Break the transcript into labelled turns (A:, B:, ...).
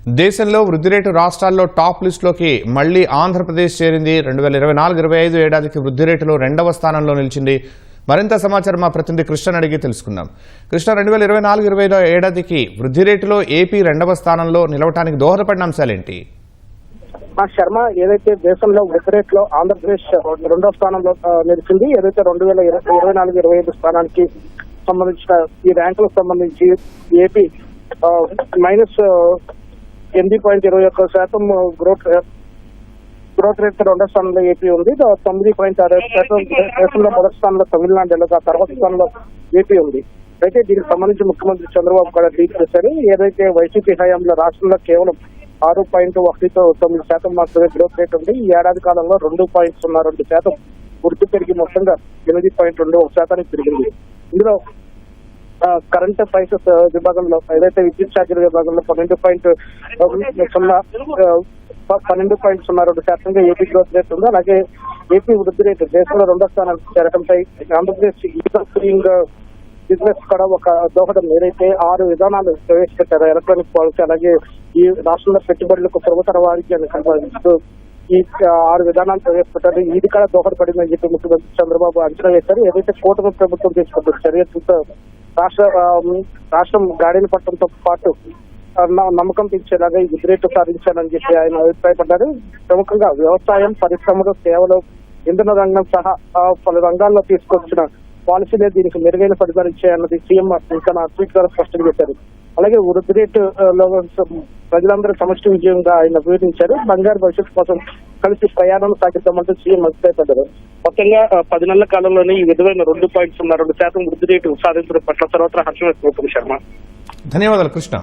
A: దేశంలో వృద్ధి రేటు రాష్ట్రాల్లో టాప్ లిస్టులోకి మళ్లీ ఆంధ్రప్రదేశ్ చేరింది. 2024-25 ఏడాదికి వృద్ధి రేటులో 2వ స్థానంలో నిలిచింది. మరింత సమాచారం మా ప్రతినిధి కృష్ణ అడిగి తెలుసుకుందాం. కృష్ణ, 2024-25 ఏడాదికి వృద్ధి రేటులో ఏపీ 2వ స్థానంలో నిలవడానికి దోహదపడిన అంశాలేంటి?
B: శర్మ, ఏదైతే దేశంలో వృద్ధి రేట్లో ఆంధ్రప్రదేశ్ 2వ స్థానంలో నిలిచింది, ఏదైతే 2024-25 స్థానానికి సంబంధించిన ఈ ర్యాంకులకు సంబంధించి ఏపీ -8.21% గ్రోత్ రేట్ 2వ స్థానంలో ఏపీ ఉంది. 9.6% దేశంలో మొదటి స్థానంలో తమిళనాడు, తర్వాత స్థానంలో ఏపీ ఉంది. అయితే దీనికి సంబంధించి ముఖ్యమంత్రి చంద్రబాబు కూడా ట్వీట్ చేశారు. ఏదైతే వైసీపీ హయాంలో రాష్ట్రంలో కేవలం 6.19% మాత్రమే గ్రోత్ రేట్ ఉంది. ఈ ఏడాది కాలంలో 2.02% వృద్ధి పెరిగి మొత్తంగా 8.21% పెరిగింది. ఇందులో కరెంట్ ప్రైసెస్ విభాగంలో, ఏదైతే విద్యుత్ ఛార్జీల విభాగంలో 12.02% ఏపీ గ్రోత్ రేట్ ఉంది. అలాగే ఏపీ వృద్ధి రేటు దేశంలో 2వ స్థానానికి చేరడంపై ఆంధ్రప్రదేశ్ బిజినెస్ కూడా ఒక దోహదం. ఏదైతే 6 విధానాలు ప్రవేశపెట్టారు ఎలక్ట్రానిక్ పాలసీ, అలాగే ఈ రాష్ట్రంలో పెట్టుబడులకు ప్రభుత్వ వాణిజ్యాన్ని సంపాదిస్తూ ఈ 6 విధానాలు ప్రవేశపెట్టారు. ఇది కూడా దోహదపడిందని చెప్పి ముఖ్యమంత్రి చంద్రబాబు అంచనా వేశారు. ఏదైతే కూటమి ప్రభుత్వం తీసుకుంటున్న చర్యలతో రాష్ట్రం గాడిన పట్టడంతో పాటు నమ్మకం పెంచేలాగా ఈ వృద్ధి రేటు సాధించాలని చెప్పి ఆయన అభిప్రాయపడ్డారు. ప్రముఖంగా వ్యవసాయం, పరిశ్రమలు, సేవలు, ఇంధన రంగం సహా పలు రంగాల్లో తీసుకొచ్చిన పాలసీలే దీనికి మెరుగైన ఫలితాలు ఇచ్చాయన్నది సీఎం తన ట్వీట్ ద్వారా స్పష్టం చేశారు. అలాగే వృద్ధి రేటులో ప్రజలందరూ సమష్టి విజయంగా ఆయన వివరించారు. బంగారు భవిష్యత్తు కోసం కలిసి ప్రయాణం సాగిద్దామంటూ సీఎం అభిప్రాయపడ్డారు. మొత్తంగా 10 నెలల కాలంలోనే ఈ విధమైన 2.02% వృద్ధి రేటు సాధించడం పట్ల సర్వత్రా హర్షం వ్యక్తమవుతుంది. శర్మ,
A: ధన్యవాదాలు కృష్ణ.